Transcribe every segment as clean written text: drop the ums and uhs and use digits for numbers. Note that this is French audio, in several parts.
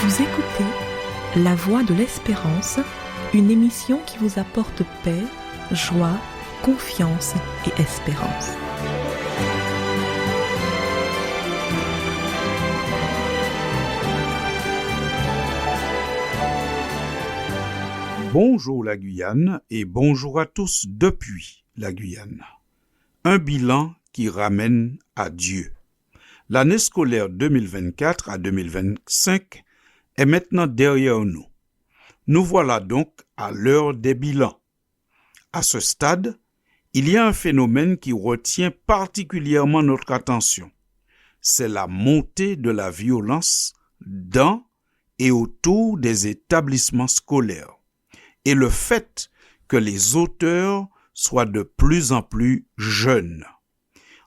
Vous écoutez La Voix de l'Espérance, une émission qui vous apporte paix, joie, confiance et espérance. Bonjour la Guyane et bonjour à tous depuis la Guyane. Un bilan qui ramène à Dieu. L'année scolaire 2024 à 2025 est maintenant derrière nous. Nous voilà donc à l'heure des bilans. À ce stade, il y a un phénomène qui retient particulièrement notre attention. C'est la montée de la violence dans et autour des établissements scolaires et le fait que les auteurs soient de plus en plus jeunes.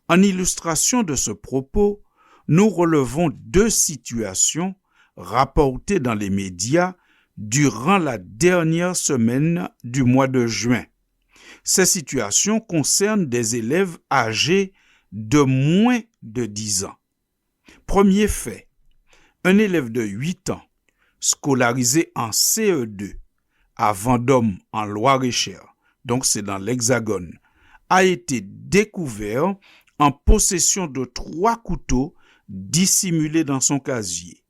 En illustration de ce propos, nous relevons deux situations rapportées dans les médias durant la dernière semaine du mois de juin. Ces situations concernent des élèves âgés de moins de 10 ans. Premier fait, un élève de 8 ans, scolarisé en CE2 à Vendôme en Loir-et-Cher, donc c'est dans l'Hexagone, a été découvert en possession de 3 couteaux dissimulés dans son casier.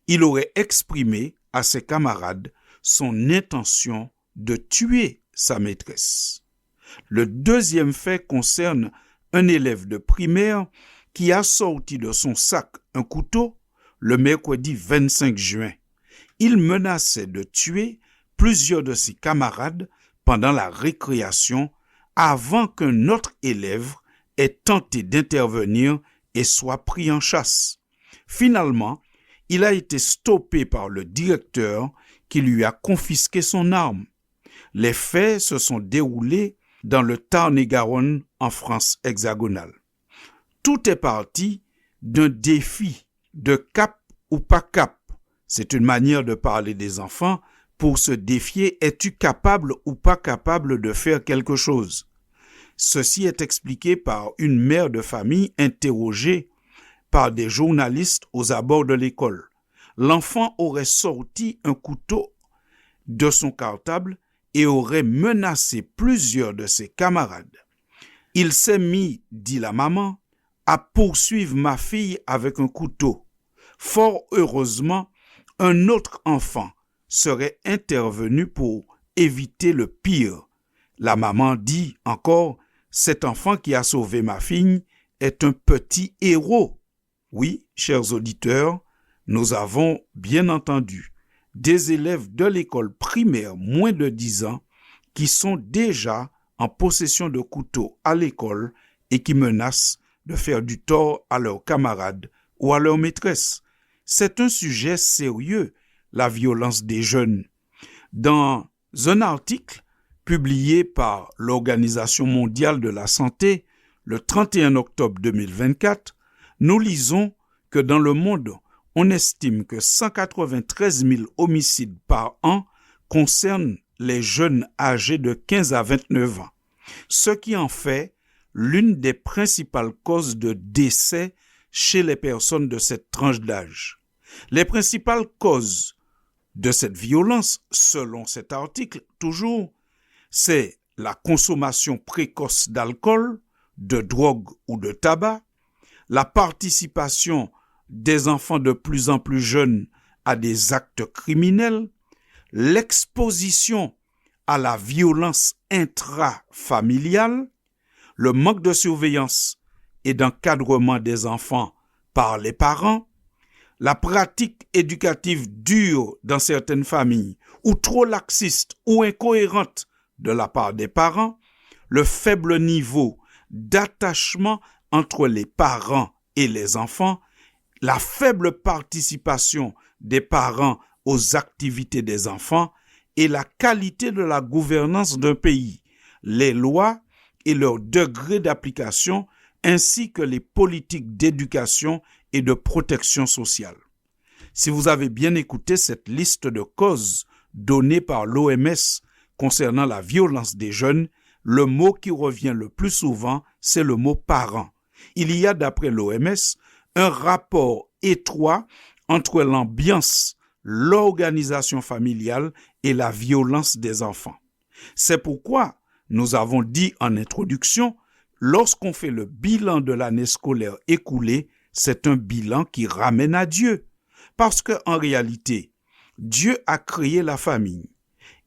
Il aurait exprimé à ses camarades son intention de tuer sa maîtresse. Le deuxième fait concerne un élève de primaire qui a sorti de son sac un couteau le mercredi 25 juin. Il menaçait de tuer plusieurs de ses camarades pendant la récréation avant qu'un autre élève ait tenté d'intervenir et soit pris en chasse. Finalement, il a été stoppé par le directeur qui lui a confisqué son arme. Les faits se sont déroulés dans le Tarn-et-Garonne en France hexagonale. Tout est parti d'un défi de cap ou pas cap. C'est une manière de parler des enfants pour se défier, es-tu capable ou pas capable de faire quelque chose? Ceci est expliqué par une mère de famille interrogée par des journalistes aux abords de l'école. L'enfant aurait sorti un couteau de son cartable et aurait menacé plusieurs de ses camarades. Il s'est mis, dit la maman, à poursuivre ma fille avec un couteau. Fort heureusement, un autre enfant serait intervenu pour éviter le pire. La maman dit encore, cet enfant qui a sauvé ma fille est un petit héros. Oui, chers auditeurs, nous avons bien entendu des élèves de l'école primaire moins de 10 ans qui sont déjà en possession de couteaux à l'école et qui menacent de faire du tort à leurs camarades ou à leur maîtresse. C'est un sujet sérieux, la violence des jeunes. Dans un article publié par l'Organisation mondiale de la santé le 31 octobre 2024, nous lisons que dans le monde, on estime que 193 000 homicides par an concernent les jeunes âgés de 15 à 29 ans, ce qui en fait l'une des principales causes de décès chez les personnes de cette tranche d'âge. Les principales causes de cette violence, selon cet article, toujours, c'est la consommation précoce d'alcool, de drogue ou de tabac, la participation des enfants de plus en plus jeunes à des actes criminels, l'exposition à la violence intrafamiliale, le manque de surveillance et d'encadrement des enfants par les parents, la pratique éducative dure dans certaines familles ou trop laxiste ou incohérente de la part des parents, le faible niveau d'attachement entre les parents et les enfants, la faible participation des parents aux activités des enfants et la qualité de la gouvernance d'un pays, les lois et leur degré d'application ainsi que les politiques d'éducation et de protection sociale. Si vous avez bien écouté cette liste de causes donnée par l'OMS concernant la violence des jeunes, le mot qui revient le plus souvent, c'est le mot parent. Il y a, d'après l'OMS, un rapport étroit entre l'ambiance l'organisation familiale et la violence des enfants. C'est pourquoi nous avons dit en introduction, lorsqu'on fait le bilan de l'année scolaire écoulée, c'est un bilan qui ramène à Dieu. Parce qu'en réalité, Dieu a créé la famille.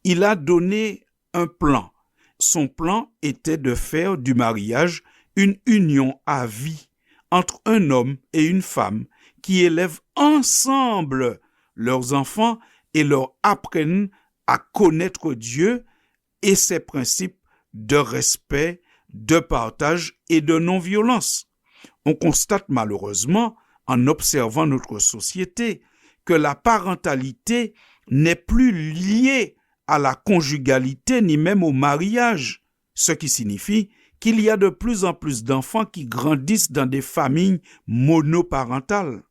Il a donné un plan. Son plan était de faire du mariage une union à vie entre un homme et une femme qui élèvent ensemble leurs enfants et leur apprennent à connaître Dieu et ses principes de respect, de partage et de non-violence. On constate malheureusement, en observant notre société, que la parentalité n'est plus liée à la conjugalité ni même au mariage, ce qui signifie qu'il y a de plus en plus d'enfants qui grandissent dans des familles monoparentales.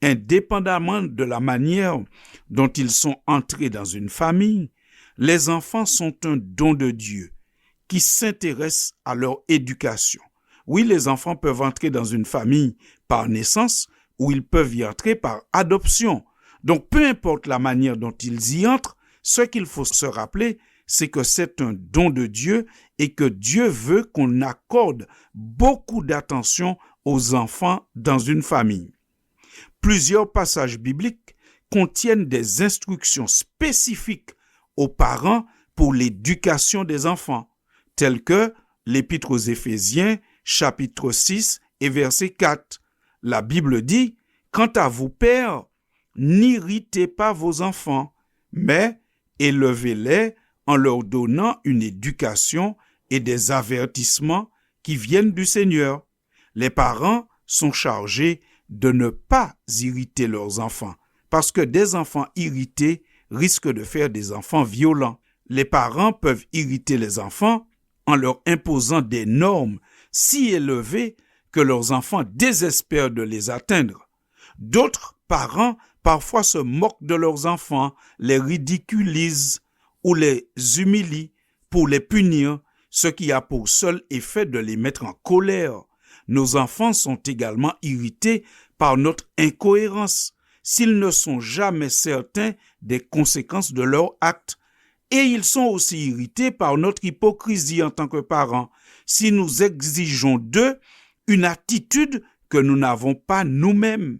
Indépendamment de la manière dont ils sont entrés dans une famille, les enfants sont un don de Dieu qui s'intéresse à leur éducation. Oui, les enfants peuvent entrer dans une famille par naissance ou ils peuvent y entrer par adoption. Donc, peu importe la manière dont ils y entrent, ce qu'il faut se rappeler, c'est que c'est un don de Dieu et que Dieu veut qu'on accorde beaucoup d'attention aux enfants dans une famille. Plusieurs passages bibliques contiennent des instructions spécifiques aux parents pour l'éducation des enfants, telles que l'Épître aux Éphésiens, chapitre 6 et verset 4. La Bible dit « Quant à vous, pères, n'irritez pas vos enfants, mais élevez-les en leur donnant une éducation et des avertissements qui viennent du Seigneur. Les parents sont chargés de ne pas irriter leurs enfants, parce que des enfants irrités risquent de faire des enfants violents. Les parents peuvent irriter les enfants en leur imposant des normes si élevées que leurs enfants désespèrent de les atteindre. D'autres parents parfois se moquent de leurs enfants, les ridiculisent ou les humilient pour les punir, ce qui a pour seul effet de les mettre en colère. Nos enfants sont également irrités par notre incohérence s'ils ne sont jamais certains des conséquences de leurs actes. Et ils sont aussi irrités par notre hypocrisie en tant que parents, si nous exigeons d'eux une attitude que nous n'avons pas nous-mêmes.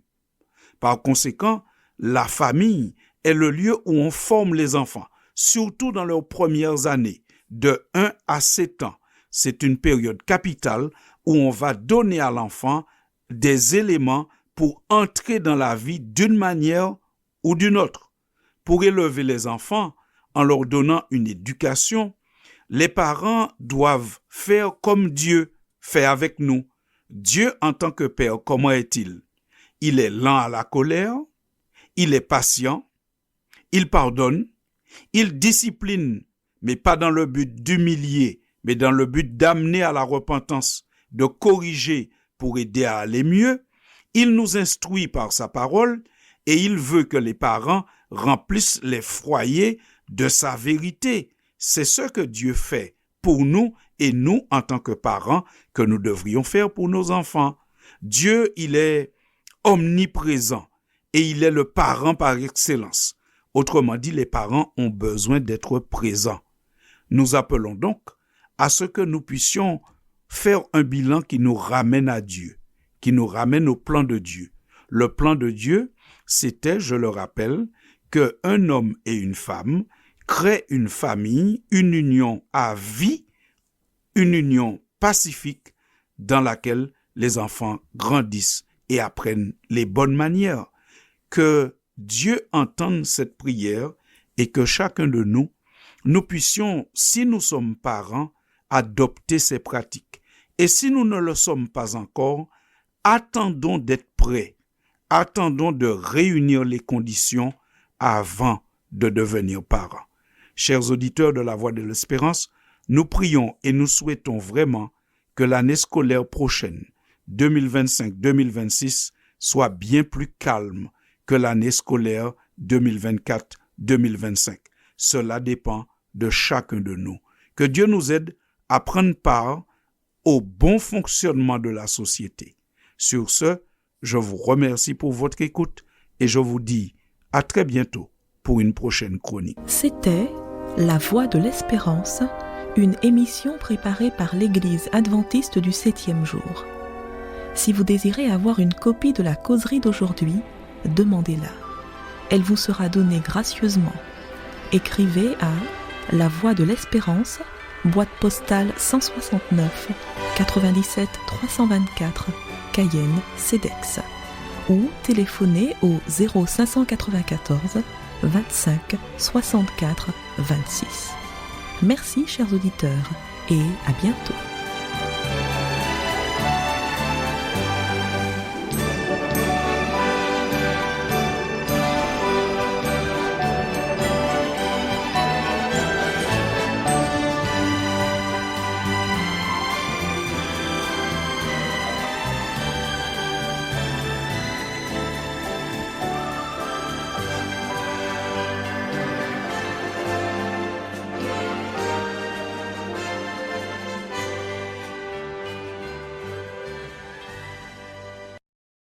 Par conséquent, la famille est le lieu où on forme les enfants, surtout dans leurs premières années, de 1 à 7 ans. C'est une période capitale où on va donner à l'enfant des éléments pour entrer dans la vie d'une manière ou d'une autre. Pour élever les enfants, en leur donnant une éducation, les parents doivent faire comme Dieu fait avec nous. Dieu, en tant que père, comment est-il? Il est lent à la colère, il est patient, il pardonne, il discipline, mais pas dans le but d'humilier, mais dans le but d'amener à la repentance, de corriger pour aider à aller mieux. Il nous instruit par sa parole et il veut que les parents remplissent les foyers de sa vérité. C'est ce que Dieu fait pour nous et nous, en tant que parents, que nous devrions faire pour nos enfants. Dieu, il est omniprésent et il est le parent par excellence. Autrement dit, les parents ont besoin d'être présents. Nous appelons donc à ce que nous puissions faire un bilan qui nous ramène à Dieu, qui nous ramène au plan de Dieu. Le plan de Dieu, c'était, je le rappelle, qu'un homme et une femme créent une famille, une union à vie, une union pacifique dans laquelle les enfants grandissent et apprennent les bonnes manières. Que Dieu entende cette prière et que chacun de nous, nous puissions, si nous sommes parents, adopter ces pratiques. Et si nous ne le sommes pas encore, attendons d'être prêts, attendons de réunir les conditions avant de devenir parents. Chers auditeurs de la Voix de l'Espérance, nous prions et nous souhaitons vraiment que l'année scolaire prochaine, 2025-2026, soit bien plus calme que l'année scolaire 2024-2025. Cela dépend de chacun de nous. Que Dieu nous aide à prendre part au bon fonctionnement de la société. Sur ce, je vous remercie pour votre écoute et je vous dis À très bientôt pour une prochaine chronique. C'était La Voix de l'Espérance, une émission préparée par l'Église adventiste du 7e jour. Si vous désirez avoir une copie de la causerie d'aujourd'hui, demandez-la. Elle vous sera donnée gracieusement. Écrivez à La Voix de l'Espérance, boîte postale 169 97 324, Cayenne, CEDEX, ou téléphonez au 0594 25 64 26. Merci chers auditeurs et à bientôt.